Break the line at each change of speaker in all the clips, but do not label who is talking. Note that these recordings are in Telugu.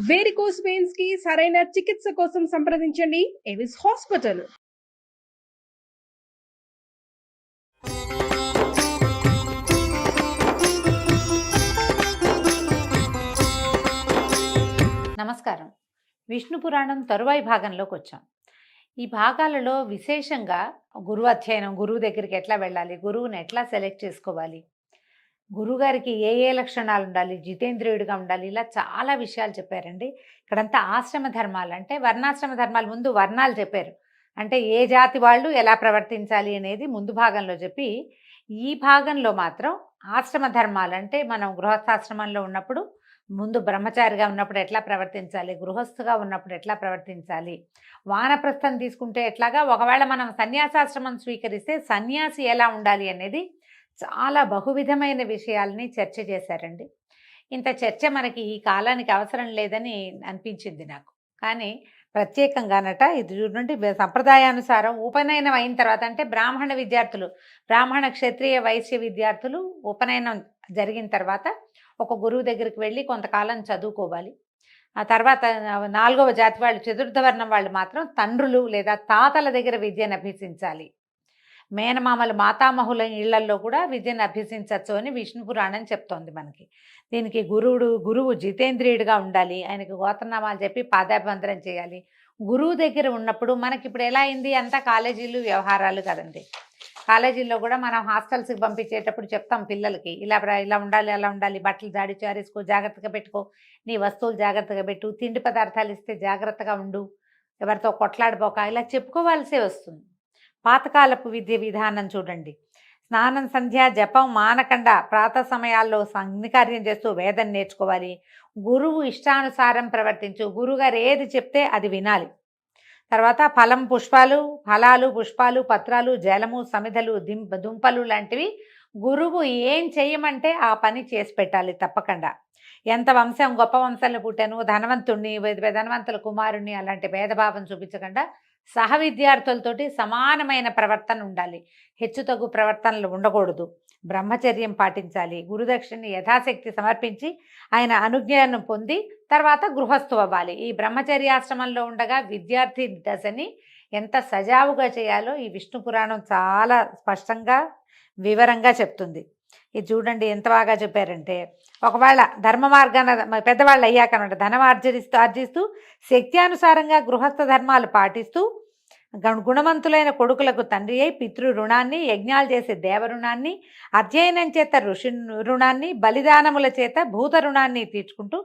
వేరికోస్ వెయిన్స్ కి సరైన చికిత్స కోసం సంప్రదించండి ఎవిస్ హాస్పిటల్.
నమస్కారం. విష్ణు పురాణం తరువాయి భాగంలోకి వచ్చాం. ఈ భాగాలలో విశేషంగా గురువు అధ్యయనం, గురువు దగ్గరికి ఎట్లా వెళ్ళాలి, గురువుని ఎట్లా సెలెక్ట్ చేసుకోవాలి, గురువుగారికి ఏ ఏ లక్షణాలు ఉండాలి, జితేంద్రియుడిగా ఉండాలి, ఇలా చాలా విషయాలు చెప్పారండి. ఇక్కడంతా ఆశ్రమ ధర్మాలు అంటే వర్ణాశ్రమ ధర్మాలు, ముందు వర్ణాలు చెప్పారు. అంటే ఏ జాతి వాళ్ళు ఎలా ప్రవర్తించాలి అనేది ముందు భాగంలో చెప్పి, ఈ భాగంలో మాత్రం ఆశ్రమ ధర్మాలు అంటే మనం గృహస్థాశ్రమంలో ఉన్నప్పుడు ముందు బ్రహ్మచారిగా ఉన్నప్పుడు ఎట్లా ప్రవర్తించాలి, గృహస్థుగా ఉన్నప్పుడు ఎట్లా ప్రవర్తించాలి, వానప్రస్థం తీసుకుంటే ఎట్లాగా, ఒకవేళ మనం సన్యాసాశ్రమం స్వీకరిస్తే సన్యాసి ఎలా ఉండాలి అనేది చాలా బహువిధమైన విషయాల్ని చర్చ చేశారండి. ఇంత చర్చ మనకి ఈ కాలానికి అవసరం లేదని అనిపించింది నాకు. కానీ ప్రత్యేకంగానట ఇది చూడండి, సంప్రదాయానుసారం ఉపనయనం అయిన తర్వాత అంటే బ్రాహ్మణ విద్యార్థులు, బ్రాహ్మణ క్షత్రియ వైశ్య విద్యార్థులు ఉపనయనం జరిగిన తర్వాత ఒక గురువు దగ్గరికి వెళ్ళి కొంతకాలం చదువుకోవాలి. ఆ తర్వాత 4వ జాతి వాళ్ళు, చతుర్థ వర్ణం వాళ్ళు మాత్రం తండ్రులు లేదా తాతల దగ్గర విద్యను అభ్యసించాలి. మేనమామలు మాతామహుల ఇళ్లల్లో కూడా విద్యను అభ్యసించవచ్చు అని విష్ణు పురాణం చెప్తోంది మనకి. దీనికి గురువు జితేంద్రియుడిగా ఉండాలి, ఆయనకు గోత్రనామాలు చెప్పి పాదాభివందనం చేయాలి. గురువు దగ్గర ఉన్నప్పుడు మనకి ఇప్పుడు ఎలా అయింది, అంతా కాలేజీలు వ్యవహారాలు కదండి. కాలేజీల్లో కూడా మనం హాస్టల్స్కి పంపించేటప్పుడు చెప్తాం పిల్లలకి, ఇలా ఉండాలి, అలా ఉండాలి, బట్టలు జాడి చారేసుకో, జాగ్రత్తగా పెట్టుకో, నీ వస్తువులు జాగ్రత్తగా పెట్టు, తిండి పదార్థాలు ఇస్తే జాగ్రత్తగా ఉండు, ఎవరితో కొట్లాడిపోక, ఇలా చెప్పుకోవాల్సే వస్తుంది. పాతకాలపు విద్య విధానం చూడండి. స్నానం, సంధ్య, జపం మానకుండా ప్రాతः సమయాల్లో అగ్నికార్యం చేస్తూ వేదం నేర్చుకోవాలి. గురువు ఇష్టానుసారం ప్రవర్తించు, గురువుగారు ఏది చెప్తే అది వినాలి. తర్వాత ఫలాలు, పుష్పాలు, పత్రాలు, జలము, సమిధలు, దుంపలు లాంటివి గురువు ఏం చేయమంటే ఆ పని చేసి పెట్టాలి తప్పకుండా. ఎంత వంశం, గొప్ప వంశంలో పుట్టాను, ధనవంతుణ్ణి, ధనవంతుల కుమారుణ్ణి అలాంటి భేదభావం చూపించకుండా సహ విద్యార్థులతోటి సమానమైన ప్రవర్తన ఉండాలి. హెచ్చుతగ్గు ప్రవర్తనలు ఉండకూడదు. బ్రహ్మచర్యం పాటించాలి. గురుదక్షిణని యథాశక్తి సమర్పించి ఆయన అనుజ్ఞను పొంది తర్వాత గృహస్థు అవ్వాలి. ఈ బ్రహ్మచర్యాశ్రమంలో ఉండగా విద్యార్థి దశని ఎంత సజావుగా చేయాలో ఈ విష్ణు పురాణం చాలా స్పష్టంగా వివరంగా చెప్తుంది. ఇది చూడండి ఎంత బాగా చెప్పారంటే, ఒకవేళ ధర్మ మార్గాన పెద్దవాళ్ళు అయ్యాకనమాట ధనం ఆర్జిస్తూ శక్త్యానుసారంగా గృహస్థ ధర్మాలు పాటిస్తూ గుణవంతులైన కొడుకులకు తండ్రి అయి పితృ రుణాన్ని, యజ్ఞాలు చేసే దేవ రుణాన్ని, అధ్యయనం చేత ఋషి రుణాన్ని, బలిదానముల చేత భూత రుణాన్ని తీర్చుకుంటూ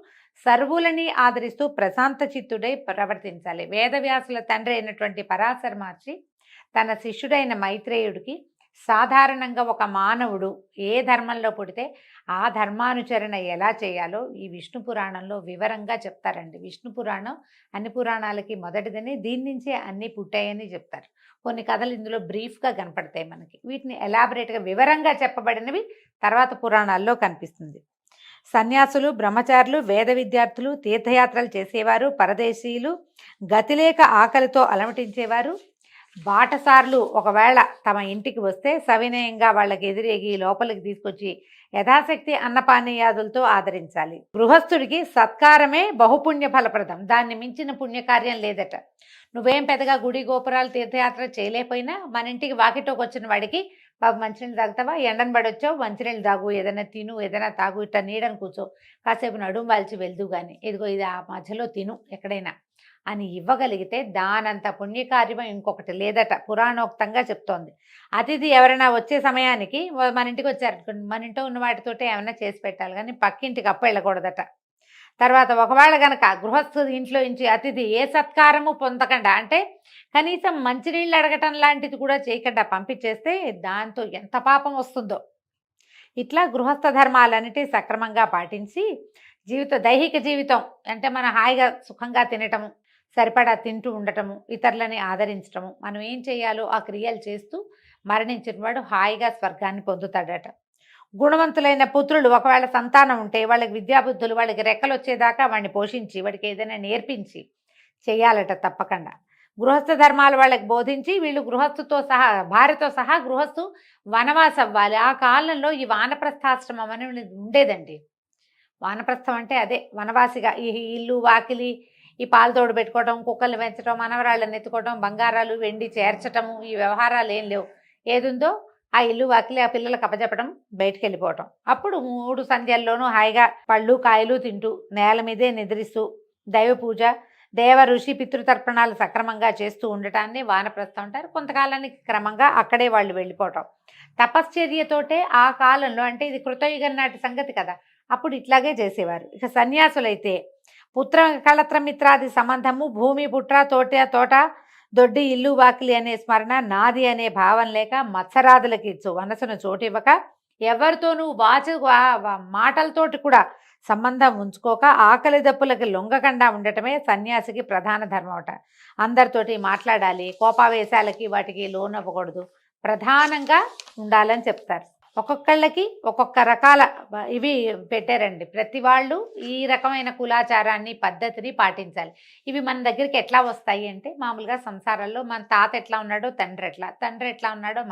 సర్వులని ఆదరిస్తూ ప్రశాంత చిత్తుడై ప్రవర్తించాలి. వేదవ్యాసుల తండ్రి అయినటువంటి పరాశర మహర్షి తన శిష్యుడైన మైత్రేయుడికి సాధారణంగా ఒక మానవుడు ఏ ధర్మంలో పుడితే ఆ ధర్మానుచరణ ఎలా చేయాలో ఈ విష్ణు పురాణంలో వివరంగా చెప్తారండి. విష్ణు పురాణం అన్ని పురాణాలకి మొదటిదని, దీని నుంచే అన్నీ పుట్టాయని చెప్తారు. కొన్ని కథలు ఇందులో బ్రీఫ్గా కనపడతాయి మనకి. వీటిని ఎలాబరేట్గా వివరంగా చెప్పబడినవి తర్వాత పురాణాల్లో కనిపిస్తుంది. సన్యాసులు, బ్రహ్మచారులు, వేద విద్యార్థులు, తీర్థయాత్రలు చేసేవారు, పరదేశీయులు, గతిలేక ఆకలితో అలమటించేవారు, బాటసార్లు ఒకవేళ తమ ఇంటికి వస్తే సవినయంగా వాళ్ళకి ఎదురేగి లోపలికి తీసుకొచ్చి యథాశక్తి అన్నపానీయాదులతో ఆదరించాలి. గృహస్థుడికి సత్కారమే బహుపుణ్య ఫలప్రదం, దాన్ని మించిన పుణ్యకార్యం లేదట. నువ్వేం పెద్దగా గుడి గోపురాలు తీర్థయాత్ర చేయలేకపోయినా మన ఇంటికి వాకిటోకి వచ్చిన వాడికి బాబు మంచినీళ్ళు తాగుతావా, ఎండను పడొచ్చావు, మంచినీళ్ళు తాగు, ఏదైనా తిను, ఏదైనా తాగు, ఇట్లా నీడని కూర్చో, కాసేపు నడుము వాల్చి వెళ్దు కానీ, ఇదిగో ఇది ఆ మధ్యలో తిను ఎక్కడైనా అని ఇవ్వగలిగితే దానంత పుణ్యకార్యం ఇంకొకటి లేదట, పురాణోక్తంగా చెప్తోంది. అతిథి ఎవరైనా వచ్చే సమయానికి మన ఇంటికి వచ్చారు, మన ఇంట్లో ఉన్న వాటితోటే ఏమైనా చేసి పెట్టాలి కానీ పక్కింటికి అప్పు వెళ్ళకూడదట. తర్వాత ఒకవేళ కనుక గృహస్థు ఇంట్లో నుంచి అతిథి ఏ సత్కారము పొందకుండా, అంటే కనీసం మంచినీళ్ళు అడగటం లాంటిది కూడా చేయకుండా పంపించేస్తే దాంతో ఎంత పాపం వస్తుందో. ఇట్లా గృహస్థ ధర్మాలన్నిటి సక్రమంగా పాటించి దైహిక జీవితం అంటే మనం హాయిగా సుఖంగా తినటము, సరిపడా తింటూ ఉండటము, ఇతరులని ఆదరించటము, మనం ఏం చేయాలో ఆ క్రియలు చేస్తూ మరణించిన వాడు హాయిగా స్వర్గాన్ని పొందుతాడట. గుణవంతులైన పుత్రులు ఒకవేళ సంతానం ఉంటే వాళ్ళకి విద్యాబుద్ధులు, వాళ్ళకి రెక్కలు వచ్చేదాకా వాడిని పోషించి వాడికి ఏదైనా నేర్పించి చేయాలట తప్పకుండా. గృహస్థ ధర్మాలు వాళ్ళకి బోధించి వీళ్ళు గృహస్థుతో సహా, భార్యతో సహా గృహస్థు వనవాసం అవ్వాలి. ఆ కాలంలో ఈ వానప్రస్థాశ్రమం అనేది ఉండేదండి. వానప్రస్థం అంటే అదే వనవాసిగా ఈ ఇల్లు వాకిలి ఈ పాలు తోడు పెట్టుకోవడం, కుక్కల్ని పెంచడం, మనవరాళ్ళని ఎత్తుకోవడం, బంగారాలు వెండి చేర్చటము, ఈ వ్యవహారాలు ఏం లేవు. ఏదుందో ఆ ఇల్లు వాకిలి ఆ పిల్లలకు అప్పచెప్పడం, బయటికి వెళ్ళిపోవటం. అప్పుడు 3 సంధ్యల్లోనూ హాయిగా పళ్ళు కాయలు తింటూ నేల మీదే నిద్రిస్తూ దైవ పూజ, దేవ ఋషి పితృతర్పణాలు సక్రమంగా చేస్తూ ఉండటాన్ని వానప్రస్థం అంటారు. కొంతకాలానికి క్రమంగా అక్కడే వాళ్ళు వెళ్ళిపోవటం. తపశ్చర్యతోటే ఆ కాలంలో, అంటే ఇది కృతయుగం నాటి సంగతి కదా, అప్పుడు ఇట్లాగే చేసేవారు. ఇక సన్యాసులైతే పుత్ర కళత్ర మిత్రాది సంబంధము, భూమి పుట్ర తోట దొడ్డి ఇల్లు వాకిలి అనే స్మరణ, నాది అనే భావం లేక మత్సరాదులకి మనసును చోటివ్వక ఎవరితోనూ మాటలతోటి కూడా సంబంధం ఉంచుకోక ఆకలి దప్పులకి లొంగకుండా ఉండటమే సన్యాసికి ప్రధాన ధర్మం అట. అందరితోటి మాట్లాడాలి, కోపావేశాలకి వాటికి లోనవ్వకూడదు, ప్రధానంగా ఉండాలని చెప్తారు. ఒక్కొక్కళ్ళకి ఒక్కొక్క రకాల ఇవి పెట్టారండి. ప్రతి వాళ్ళు ఈ రకమైన కులాచారాన్ని పద్ధతిని పాటించాలి. ఇవి మన దగ్గరికి ఎట్లా వస్తాయి అంటే, మామూలుగా సంసారాల్లో మన తాత ఎట్లా ఉన్నాడో తండ్రి ఎట్లా ఉన్నాడో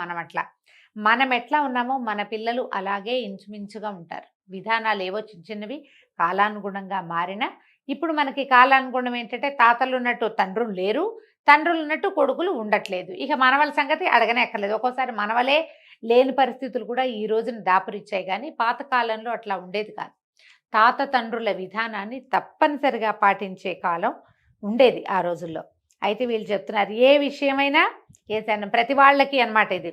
మనం ఎట్లా ఉన్నామో మన పిల్లలు అలాగే ఇంచుమించుగా ఉంటారు. విధానాలు ఏవో చిన్న చిన్నవి కాలానుగుణంగా మారినా, ఇప్పుడు మనకి కాలానుగుణం ఏంటంటే తాతలు ఉన్నట్టు తండ్రులు లేరు, తండ్రులు ఉన్నట్టు కొడుకులు ఉండట్లేదు. ఇక మనవల సంగతి అడగనే ఎక్కర్లేదు. ఒక్కోసారి మనవలే లేని పరిస్థితులు కూడా ఈ రోజున దాపురిచ్చాయి. కానీ పాతకాలంలో అట్లా ఉండేది కాదు. తాత తండ్రుల విధానాన్ని తప్పనిసరిగా పాటించే కాలం ఉండేది ఆ రోజుల్లో. అయితే వీళ్ళు చెప్తున్నారు, ఏ విషయమైనా ప్రతి వాళ్ళకి అన్నమాట ఇది.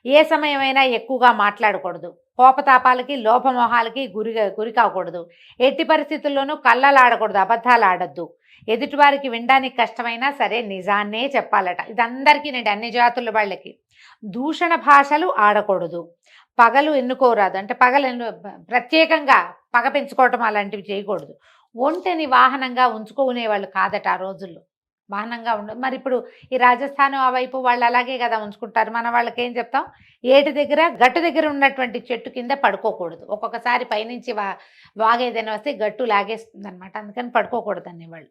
ఏ సమయమైనా ఎక్కువగా మాట్లాడకూడదు, కోపతాపాలకి లోపమోహాలకి గురి కాకూడదు, ఎట్టి పరిస్థితుల్లోనూ కళ్ళలాడకూడదు, అబద్ధాలు ఆడద్దు, ఎదుటివారికి వినడానికి కష్టమైనా సరే నిజాన్నే చెప్పాలట. ఇది అందరికీనండి, అన్ని జాతుల వాళ్ళకి. దూషణ భాషలు ఆడకూడదు, పగలు ఎన్నుకోరాదు, అంటే ప్రత్యేకంగా పగ పెంచుకోవటం అలాంటివి చేయకూడదు. ఒంటెని వాహనంగా ఉంచుకునేవాళ్ళు కాదట ఆ రోజుల్లో. వాహనంగా మరి ఇప్పుడు ఈ రాజస్థాన్ ఆ వైపు వాళ్ళు అలాగే కదా ఉంచుకుంటారు. మన వాళ్ళకి ఏం చెప్తాం, గట్టు దగ్గర ఉన్నటువంటి చెట్టు కింద పడుకోకూడదు. ఒక్కొక్కసారి పైనుంచి వాగేదైనా వస్తే గట్టు లాగేస్తుంది అనమాట, అందుకని పడుకోకూడదు అనేవాళ్ళు.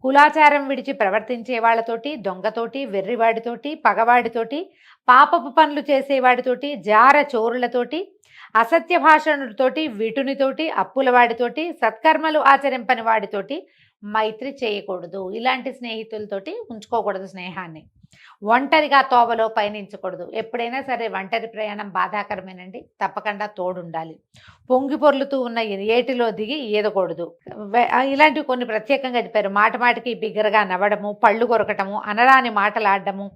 కులాచారం విడిచి ప్రవర్తించే వాళ్ళతోటి, దొంగతోటి, వెర్రివాడితోటి, పగవాడితోటి, పాపపు పనులు చేసేవాడితోటి, జార చోరులతోటి, అసత్య భాషణుడితోటి, విటునితోటి, అప్పులవాడితోటి, సత్కర్మలు ఆచరింపని వాడితోటి మైత్రి చేయకూడదు. ఇలాంటి స్నేహితులతోటి ఉంచుకోకూడదు స్నేహాన్ని. ఒంటరిగా తోవలో పయనించకూడదు. ఎప్పుడైనా సరే ఒంటరి ప్రయాణం బాధాకరమేనండి, తప్పకుండా తోడుండాలి. పొంగి పొర్లుతూ ఉన్న ఏటిలో దిగి ఈదకూడదు. ఇలాంటివి కొన్ని ప్రత్యేకంగా చెప్పారు. మాటికి బిగ్గరగా నవ్వడము, పళ్ళు కొరకటము, అనరాని మాటలాడము,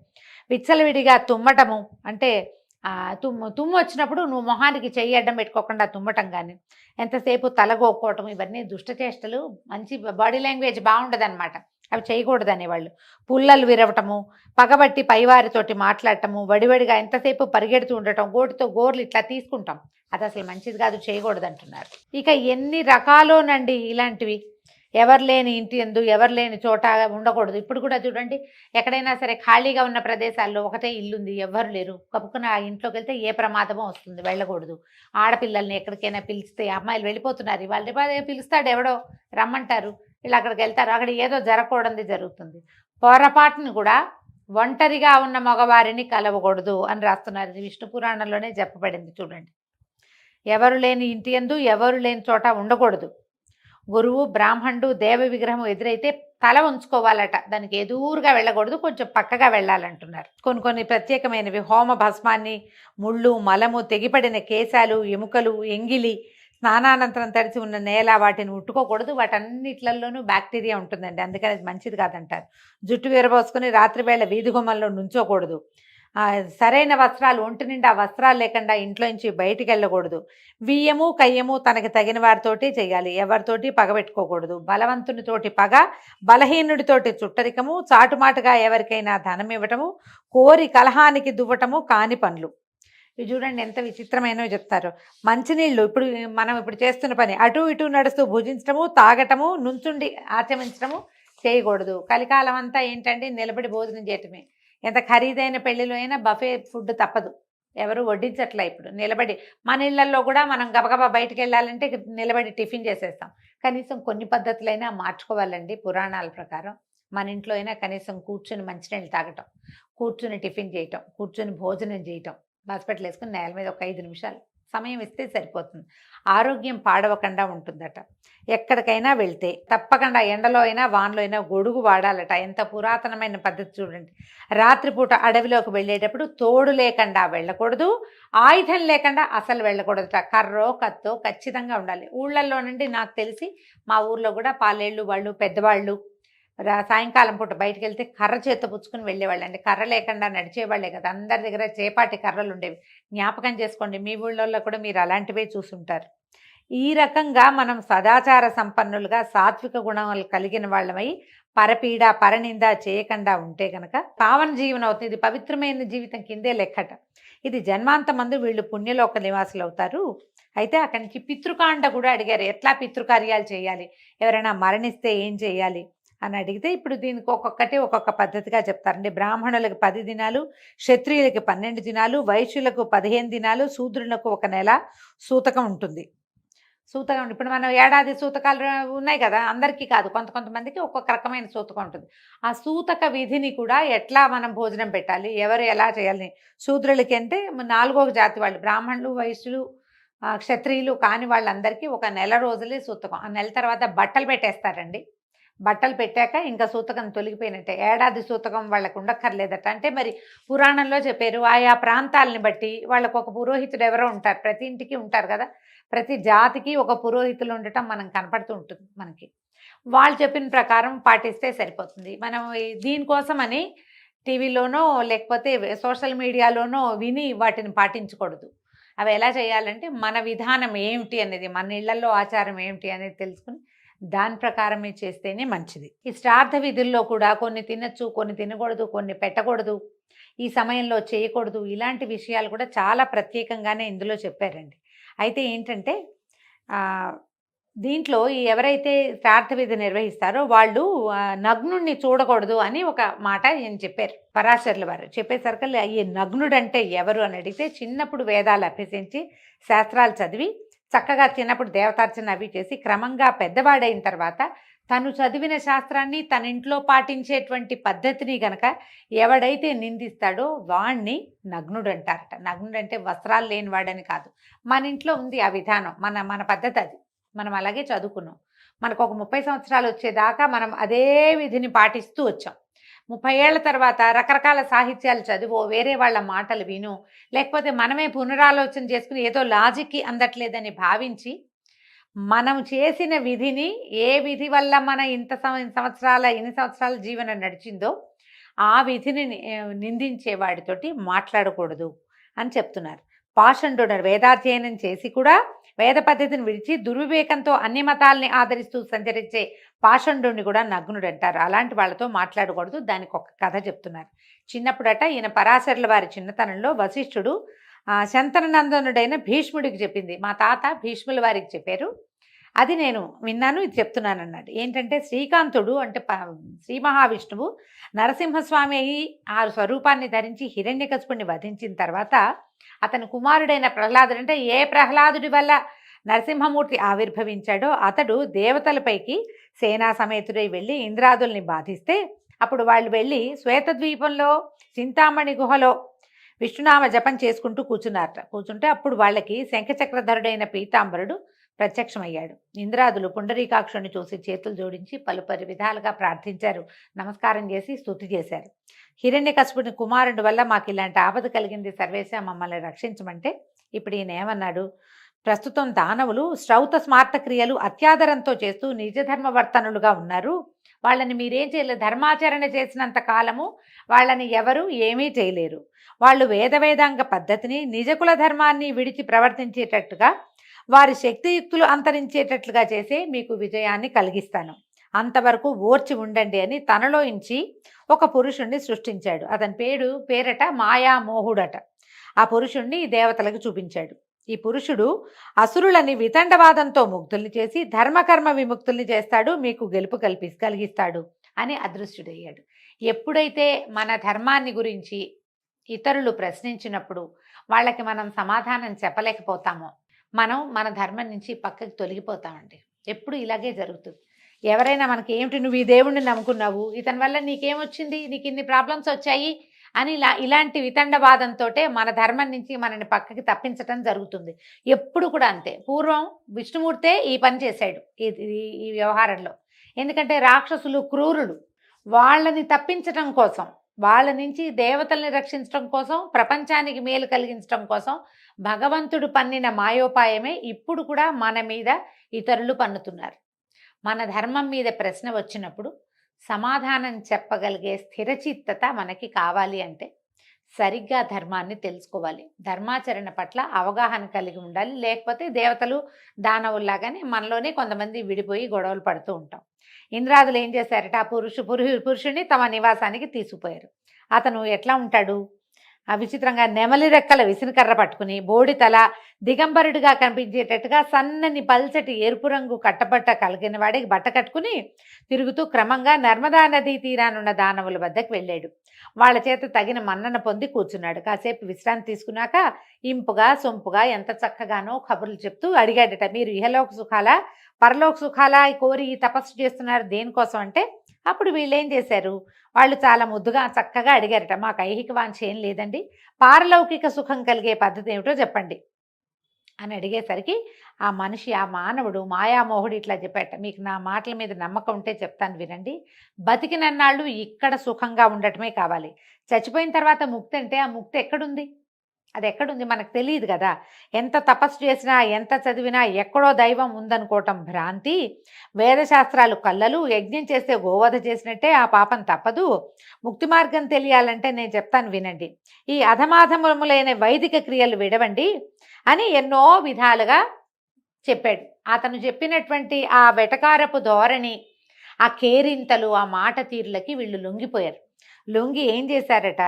విచ్చలవిడిగా తుమ్మటము, అంటే తుమ్ము వచ్చినప్పుడు నువ్వు మొహానికి చెయ్యి అడ్డం పెట్టుకోకుండా తుమ్మటం కానీ, ఎంతసేపు తలగోక్కోవటం, ఇవన్నీ దుష్టచేష్టలు. మంచి బాడీ లాంగ్వేజ్ బాగుండదు అనమాట, అవి చేయకూడదు అనేవాళ్ళు. పుల్లలు విరవటము, పగబట్టి పైవారితోటి మాట్లాడటము, వడివడిగా ఎంతసేపు పరిగెడుతూ ఉండటం, గోటితో గోర్లు ఇట్లా తీసుకుంటాం, అది అసలు మంచిది కాదు, చేయకూడదు అంటున్నారు. ఇక ఎన్ని రకాలోనండి ఇలాంటివి. ఎవరు లేని ఇంటి యందు ఎవరు లేని చోట ఉండకూడదు. ఇప్పుడు కూడా చూడండి, ఎక్కడైనా సరే ఖాళీగా ఉన్న ప్రదేశాల్లో ఒకటే ఇల్లుంది, ఎవరు లేరు, కప్పుకున్న ఆ ఇంట్లోకి వెళ్తే ఏ ప్రమాదమో వస్తుంది, వెళ్ళకూడదు. ఆడపిల్లల్ని ఎక్కడికైనా పిలిస్తే, అమ్మాయిలు వెళ్ళిపోతున్నారు, వాళ్ళు పిలుస్తాడు ఎవడో, రమ్మంటారు, వీళ్ళు అక్కడికి వెళ్తారు, అక్కడ ఏదో జరగకూడదు జరుగుతుంది. పొరపాటును కూడా ఒంటరిగా ఉన్న మగవారిని కలవకూడదు అని రాస్తున్నారు. ఇది విష్ణు పురాణంలోనే చెప్పబడింది చూడండి. ఎవరు లేని ఇంటి యందు ఎవరు లేని చోట ఉండకూడదు. గురువు, బ్రాహ్మణుడు, దేవ విగ్రహం ఎదురైతే తల ఉంచుకోవాలట, దానికి ఎదురుగా వెళ్ళకూడదు, కొంచెం పక్కగా వెళ్ళాలంటున్నారు. కొన్ని ప్రత్యేకమైనవి, హోమ భస్మాన్ని, ముళ్ళు, మలము, తెగిపడిన కేశాలు, ఎముకలు, ఎంగిలి, స్నానానంతరం తడిసి ఉన్న నేల, వాటిని ముట్టుకోకూడదు. వాటన్నిట్లలోనూ బ్యాక్టీరియా ఉంటుందండి, అందుకని అది మంచిది కాదంటారు. జుట్టు విరబోసుకుని రాత్రివేళ వీధి గుమ్మంలో నుంచోకూడదు. సరైన వస్త్రాలు, ఒంటి నిండా వస్త్రాలు లేకుండా ఇంట్లోంచి బయటికి వెళ్ళకూడదు. వియ్యము కయ్యము తనకి తగిన వారితోటి చేయాలి, ఎవరితోటి పగబెట్టుకోకూడదు. బలవంతునితోటి పగ, బలహీనుడితోటి చుట్టరికము, చాటుమాటుగా ఎవరికైనా ధనం ఇవ్వటము, కోరి కలహానికి దువ్వటము కాని పనులు. ఇవి చూడండి ఎంత విచిత్రమైనవి చెప్తారు. మంచినీళ్ళు, మనం ఇప్పుడు చేస్తున్న పని, అటు ఇటు నడుస్తూ భుజించటము, తాగటము, నుంచుండి ఆచమించడము చేయకూడదు. కలికాలం అంతా ఏంటండి, నిలబడి భోజనం చేయటమే. ఎంత ఖరీదైన పెళ్లిలో అయినా బఫే ఫుడ్ తప్పదు, ఎవరు వడ్డించట్లే. ఇప్పుడు నిలబడి, మన ఇళ్లలో కూడా మనం గబగబా బయటికి వెళ్ళాలంటే నిలబడి టిఫిన్ చేసేస్తాం. కనీసం కొన్ని పద్ధతులైనా మార్చుకోవాలండి. పురాణాల ప్రకారం మన ఇంట్లో అయినా కనీసం కూర్చుని మంచినీళ్ళు తాగటం, కూర్చుని టిఫిన్ చేయటం, కూర్చుని భోజనం చేయటం, హాస్పిటల్ వేసుకుని నేల మీద ఒక 5 నిమిషాలు సమయం ఇస్తే సరిపోతుంది. ఆరోగ్యం పాడవకుండా ఉంటుందట. ఎక్కడికైనా వెళ్తే తప్పకుండా ఎండలో అయినా వానలో అయినా గొడుగు వాడాలట. ఎంత పురాతనమైన పద్ధతి చూడండి. రాత్రిపూట అడవిలోకి వెళ్ళేటప్పుడు తోడు లేకుండా వెళ్ళకూడదు, ఆయుధం లేకుండా అసలు వెళ్ళకూడదట. కర్రో కత్తో ఖచ్చితంగా ఉండాలి. ఊళ్ళల్లో నుండి నాకు తెలిసి మా ఊర్లో కూడా పాలేళ్ళు వాళ్ళు పెద్దవాళ్ళు సాయంకాలం పూట బయటకు వెళ్తే కర్ర చేత్తో పుచ్చుకుని వెళ్ళేవాళ్ళండి. కర్ర లేకుండా నడిచేవాళ్ళే కదా, అందరి దగ్గర చేపాటి కర్రలు ఉండేవి. జ్ఞాపకం చేసుకోండి, మీ ఊళ్ళల్లో కూడా మీరు అలాంటివే చూసుంటారు. ఈ రకంగా మనం సదాచార సంపన్నులుగా సాత్విక గుణాలు కలిగిన వాళ్ళమై పరపీడ పరనింద చేయకుండా ఉంటే కనుక పావన జీవనం అవుతుంది. ఇది పవిత్రమైన జీవితం కిందే లెక్కట. ఇది జన్మాంతమందు వీళ్ళు పుణ్యలోక నివాసులు అవుతారు. అయితే అక్కడి నుంచి పితృకాండ కూడా అడిగారు, ఎట్లా పితృకార్యాలు చేయాలి, ఎవరైనా మరణిస్తే ఏం చేయాలి అని అడిగితే ఇప్పుడు దీనికి ఒక్కొక్కటి ఒక్కొక్క పద్ధతిగా చెప్తారండి. బ్రాహ్మణులకు 10 దినాలు, క్షత్రియులకి 12 దినాలు, వైశ్యులకు 15 దినాలు, శూద్రులకు 1 నెల సూతకం ఉంటుంది. సూతకం ఇప్పుడు మనం ఏడాది సూతకాలు ఉన్నాయి కదా, అందరికీ కాదు, కొంతమందికి ఒక్కొక్క రకమైన సూతకం ఉంటుంది. ఆ సూతక విధిని కూడా ఎట్లా మనం భోజనం పెట్టాలి, ఎవరు ఎలా చేయాలి. శూద్రులకి అంటే 4వ జాతి వాళ్ళు, బ్రాహ్మణులు, వైశ్యులు, క్షత్రియులు కాని వాళ్ళందరికీ 1 నెల రోజులే సూతకం. ఆ నెల తర్వాత బట్టలు పెట్టేస్తారండి. బట్టలు పెట్టాక ఇంకా సూతకం తొలగిపోయినట్టే. ఏడాది సూతకం వాళ్ళకు ఉండక్కర్లేదట. అంటే మరి పురాణంలో చెప్పారు, ఆయా ప్రాంతాలని బట్టి వాళ్ళకు ఒక పురోహితుడు ఎవరో ఉంటారు, ప్రతి ఇంటికి ఉంటారు కదా, ప్రతి జాతికి ఒక పురోహితులు ఉండటం మనం కనపడుతూ ఉంటుంది మనకి. వాళ్ళు చెప్పిన ప్రకారం పాటిస్తే సరిపోతుంది. మనం దీనికోసమని టీవీలోనో లేకపోతే సోషల్ మీడియాలోనో విని వాటిని పాటించకూడదు. అవి ఎలా చేయాలంటే మన విధానం ఏమిటి అనేది, మన ఇళ్లలో ఆచారం ఏమిటి అనేది తెలుసుకుని దాని ప్రకారమే చేస్తేనే మంచిది. ఈ శ్రాద్ధ విధుల్లో కూడా కొన్ని తినచ్చు, కొన్ని తినకూడదు, కొన్ని పెట్టకూడదు, ఈ సమయంలో చేయకూడదు, ఇలాంటి విషయాలు కూడా చాలా ప్రత్యేకంగానే ఇందులో చెప్పారండి. అయితే ఏంటంటే దీంట్లో ఎవరైతే శ్రాద్ధ విధి నిర్వహిస్తారో వాళ్ళు నగ్నుడిని చూడకూడదు అని ఒక మాట ఈయన చెప్పారు, పరాశరుల వారు. చెప్పేసరికి ఈ నగ్నుడంటే ఎవరు అని అడిగితే, చిన్నప్పుడు వేదాలు అభ్యసించి శాస్త్రాలు చదివి చక్కగా చిన్నప్పుడు దేవతార్చన అవి చేసి క్రమంగా పెద్దవాడైన తర్వాత తను చదివిన శాస్త్రాన్ని తన ఇంట్లో పాటించేటువంటి పద్ధతిని గనక ఎవడైతే నిందిస్తాడో వాణ్ణి నగ్నుడు అంటారట. నగ్నుడు అంటే వస్త్రాలు లేనివాడని కాదు, మన ఇంట్లో ఉంది ఆ విధానం, మన పద్ధతి అది, మనం అలాగే చదువుకున్నాం. మనకు ఒక 30 సంవత్సరాలు వచ్చేదాకా మనం అదే విధిని పాటిస్తూ వచ్చాం. 30 ఏళ్ల తర్వాత రకరకాల సాహిత్యాలు చదివో, వేరే వాళ్ళ మాటలు విను, లేకపోతే మనమే పునరాలోచన చేసుకుని ఏదో లాజిక్కి అందట్లేదని భావించి మనం చేసిన విధిని, ఏ విధి వల్ల మన ఇన్ని సంవత్సరాల జీవనం నడిచిందో ఆ విధిని నిందించే వాడితోటి మాట్లాడకూడదు అని చెప్తున్నారు. పాషండు వేదాధ్యయనం చేసి కూడా వేద పద్ధతిని విడిచి దుర్వివేకంతో అన్ని మతాల్ని ఆదరిస్తూ సంచరించే పాషండుని కూడా నగ్నుడు అంటారు. అలాంటి వాళ్ళతో మాట్లాడకూడదు. దానికి ఒక కథ చెప్తున్నారు. చిన్నప్పుడట ఈయన పరాశరుల వారి చిన్నతనంలో వశిష్ఠుడు శంతననందనుడైన భీష్ముడికి చెప్పింది, మా తాత భీష్ముల వారికి చెప్పారు, అది నేను విన్నాను, ఇది చెప్తున్నాను అన్నాడు. ఏంటంటే శ్రీకాంతుడు అంటే శ్రీ మహావిష్ణువు నరసింహస్వామి అయి ఆ స్వరూపాన్ని ధరించి హిరణ్యకశిపుణ్ణి వధించిన తర్వాత అతని కుమారుడైన ప్రహ్లాదుడు, అంటే ఏ ప్రహ్లాదుడి వల్ల నరసింహమూర్తి ఆవిర్భవించాడో అతడు దేవతలపైకి సేనా సమేతుడై వెళ్ళి ఇంద్రాదుల్ని బాధిస్తే అప్పుడు వాళ్ళు వెళ్ళి శ్వేతద్వీపంలో చింతామణి గుహలో విష్ణునామ జపం చేసుకుంటూ కూర్చుంటే అప్పుడు వాళ్ళకి శంఖచక్రధరుడైన పీతాంబరుడు ప్రత్యక్షమయ్యాడు. ఇంద్రాదులు పుండరీకాక్షుని చూసి చేతులు జోడించి పలుపరి విధాలుగా ప్రార్థించారు, నమస్కారం చేసి స్తుతి చేశారు. హిరణ్యకశిపుని కుమారుడి వల్ల మాకు ఇలాంటి ఆపద కలిగింది, సర్వేశ మమ్మల్ని రక్షించమంటే ఇప్పుడు ఈయన ఏమన్నాడు, ప్రస్తుతం దానవులు శ్రౌత స్మార్త క్రియలు అత్యాదరంతో చేస్తూ నిజధర్మవర్తనులుగా ఉన్నారు, వాళ్ళని మీరేం చేయలేరు, ధర్మాచరణ చేసినంత కాలము వాళ్ళని ఎవరు ఏమీ చేయలేరు, వాళ్ళు వేదాంగ పద్ధతిని నిజకుల ధర్మాన్ని విడిచి ప్రవర్తించేటట్టుగా వారి శక్తియుక్తులు అంతరించేటట్లుగా చేసే మీకు విజయాన్ని కలిగిస్తాను, అంతవరకు ఓర్చి ఉండండి అని తనలో ఇంచి ఒక పురుషుణ్ణి సృష్టించాడు. అతని పేరట మాయామోహుడట. ఆ పురుషుణ్ణి దేవతలకు చూపించాడు. ఈ పురుషుడు అసురులని వితండవాదంతో ముక్తుల్ని చేసి ధర్మకర్మ విముక్తుల్ని చేస్తాడు, మీకు గెలుపు కలిగిస్తాడు అని అదృశ్యుడయ్యాడు. ఎప్పుడైతే మన ధర్మాన్ని గురించి ఇతరులు ప్రశ్నించినప్పుడు వాళ్ళకి మనం సమాధానం చెప్పలేకపోతామో మనం మన ధర్మం నుంచి పక్కకి తొలగిపోతామండి. ఎప్పుడు ఇలాగే జరుగుతుంది. ఎవరైనా మనకి ఏమిటి, నువ్వు ఈ దేవుణ్ణి నమ్ముకున్నావు, ఇతని వల్ల నీకేమొచ్చింది, నీకు ఇన్ని ప్రాబ్లమ్స్ వచ్చాయి అని ఇలాంటి వితండవాదంతోటే మన ధర్మం నుంచి మనని పక్కకి తప్పించటం జరుగుతుంది. ఎప్పుడు కూడా అంతే. పూర్వం విష్ణుమూర్తే ఈ పని చేశాడు ఈ వ్యవహారంలో. ఎందుకంటే రాక్షసులు క్రూరులు. వాళ్ళని తప్పించటం కోసం, వాళ్ళ నుంచి దేవతల్ని రక్షించడం కోసం, ప్రపంచానికి మేలు కలిగించడం కోసం భగవంతుడు పన్నిన మాయోపాయమే ఇప్పుడు కూడా మన మీద ఇతరులు పన్నుతున్నారు. మన ధర్మం మీద ప్రశ్న వచ్చినప్పుడు సమాధానం చెప్పగలిగే స్థిరచిత్తత మనకి కావాలి అంటే సరిగ్గా ధర్మాన్ని తెలుసుకోవాలి. ధర్మాచరణ పట్ల అవగాహన కలిగి ఉండాలి. లేకపోతే దేవతలు దానవుల్లాగానే మనలోనే కొంతమంది విడిపోయి గొడవలు పడుతూ ఉంటాం. ఇంద్రాదులు ఏం చేశారట, ఆ పురుషుడిని తమ నివాసానికి తీసుకుపోయారు. అతను ఎట్లా ఉంటాడు, ఆ విచిత్రంగా నెమలి రెక్కల విసినకర్ర పట్టుకుని, బోడి తల, దిగంబరుడిగా కనిపించేటట్టుగా సన్నని పల్చటి ఎరుపు రంగు కట్టబట్ట కలిగిన వాడికి బట్ట కట్టుకుని తిరుగుతూ క్రమంగా నర్మదా నదీ తీరానున్న దానవుల వద్దకు వెళ్ళాడు. వాళ్ళ చేత తగిన మన్నన పొంది కూర్చున్నాడు. కాసేపు విశ్రాంతి తీసుకున్నాక ఇంపుగా సొంపుగా ఎంత చక్కగానో కబుర్లు చెప్తూ అడిగాడట, మీరు ఇహలోక సుఖాలా పరలోక సుఖాలా కోరి ఈ తపస్సు చేస్తున్నారు దేనికోసం అంటే, అప్పుడు వీళ్ళు ఏం చేశారు, వాళ్ళు చాలా ముద్దుగా చక్కగా అడిగారట, మాకు ఐహిక వాంఛ ఏం లేదండి, పారలౌకిక సుఖం కలిగే పద్ధతి ఏమిటో చెప్పండి అని అడిగేసరికి ఆ మనిషి, ఆ మానవుడు మాయామోహుడు ఇట్లా చెప్పాట, మీకు నా మాటల మీద నమ్మకం ఉంటే చెప్తాను వినండి, బతికినన్నాళ్ళు ఇక్కడ సుఖంగా ఉండటమే కావాలి, చచ్చిపోయిన తర్వాత ముక్తి అంటే ఆ ముక్తి ఎక్కడుంది, అది ఎక్కడుంది మనకు తెలియదు కదా. ఎంత తపస్సు చేసినా ఎంత చదివినా ఎక్కడో దైవం ఉందనుకోవటం భ్రాంతి. వేదశాస్త్రాలు కళ్ళలు, యజ్ఞం చేస్తే గోవధ చేసినట్టే ఆ పాపం తప్పదు. ముక్తి మార్గం తెలియాలంటే నేను చెప్తాను వినండి, ఈ అధమాధములైన వైదిక క్రియలు విడవండి అని ఎన్నో విధాలుగా చెప్పాడు. అతను చెప్పినటువంటి ఆ వెటకారపు ధోరణి, ఆ కేరింతలు, ఆ మాట తీరులకి వీళ్ళు లొంగిపోయారు. లొంగి ఏం చేశారట,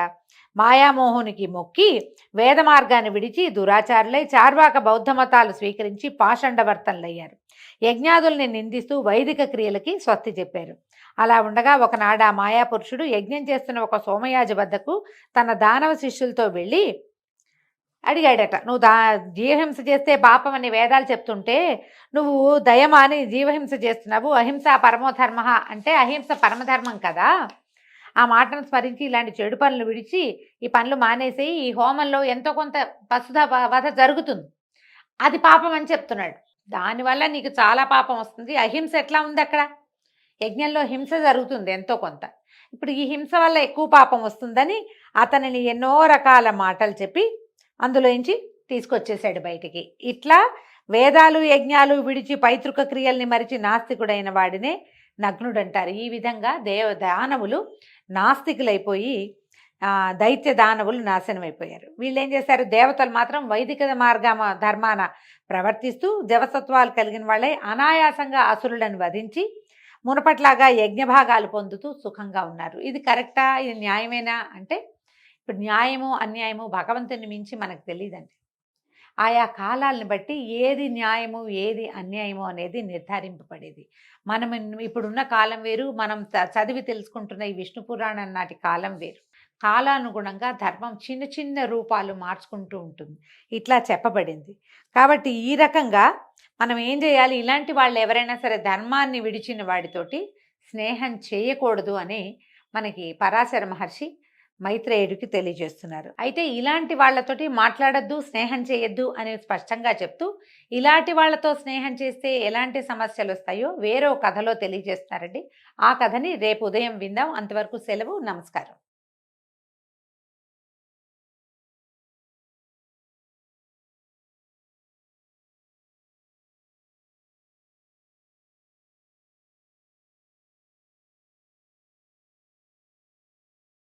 మాయామోహునికి మొక్కి వేద మార్గాన్ని విడిచి దురాచారులై చార్వాక బౌద్ధ మతాలు స్వీకరించి పాషండవర్తనలయ్యారు. యజ్ఞాదుల్ని నిందిస్తూ వైదిక క్రియలకి స్వస్తి చెప్పారు. అలా ఉండగా ఒకనాడు ఆ మాయాపురుషుడు యజ్ఞం చేస్తున్న ఒక సోమయాజి వద్దకు తన దానవ శిష్యులతో వెళ్ళి అడిగాడట, నువ్వు జీవహింస చేస్తే పాపం అని వేదాలు చెప్తుంటే నువ్వు దయమాని జీవహింస చేస్తున్నావు, అహింస పరమోధర్మ అంటే అహింస పరమధర్మం కదా, ఆ మాటను స్మరించి ఇలాంటి చెడు పనులు విడిచి ఈ పనులు మానేసి ఈ హోమంలో ఎంతో కొంత పశుధ వధ జరుగుతుంది, అది పాపం అని చెప్తున్నాడు, దానివల్ల నీకు చాలా పాపం వస్తుంది. అహింస ఎట్లా ఉంది, అక్కడ యజ్ఞంలో హింస జరుగుతుంది ఎంతో కొంత, ఇప్పుడు ఈ హింస వల్ల ఎక్కువ పాపం వస్తుందని అతనిని ఎన్నో రకాల మాటలు చెప్పి అందులోంచి తీసుకొచ్చేసాడు బయటికి. ఇట్లా వేదాలు యజ్ఞాలు విడిచి పైతృక క్రియల్ని మరిచి నాస్తికుడైన వాడినే నగ్నుడు అంటారు. ఈ విధంగా దానవులు నాస్తికులైపోయి దైత్య దానవులు నాశనం అయిపోయారు. వీళ్ళు ఏం చేశారు, దేవతలు మాత్రం వైదిక ధర్మాన ప్రవర్తిస్తూ జవసత్వాలు కలిగిన వాళ్ళే అనాయాసంగా అసురులను వధించి మునపట్లాగా యజ్ఞభాగాలు పొందుతూ సుఖంగా ఉన్నారు. ఇది కరెక్టా, ఇది న్యాయమేనా అంటే, ఇప్పుడు న్యాయము అన్యాయము భగవంతుని మించి మనకు తెలియదండి. ఆయా కాలాలను బట్టి ఏది న్యాయము ఏది అన్యాయము అనేది నిర్ధారింపబడేది. మనం ఇప్పుడున్న కాలం వేరు, మనం చదివి తెలుసుకుంటున్న ఈ విష్ణు పురాణం నాటి కాలం వేరు. కాలానుగుణంగా ధర్మం చిన్న చిన్న రూపాలు మార్చుకుంటూ ఉంటుంది, ఇట్లా చెప్పబడింది. కాబట్టి ఈ రకంగా మనం ఏం చేయాలి, ఇలాంటి వాళ్ళు ఎవరైనా సరే ధర్మాన్ని విడిచిన వాడితోటి స్నేహం చేయకూడదు అని మనకి పరాశర మహర్షి మైత్రేయుడికి తెలియజేస్తున్నారు. అయితే ఇలాంటి వాళ్ళతోటి మాట్లాడద్దు, స్నేహం చేయొద్దు అని స్పష్టంగా చెప్తూ ఇలాంటి వాళ్ళతో స్నేహం చేస్తే ఎలాంటి సమస్యలు వస్తాయో వేరే కథలో తెలియజేస్తున్నారండి. ఆ కథని రేపు ఉదయం విందాం. అంతవరకు సెలవు, నమస్కారం.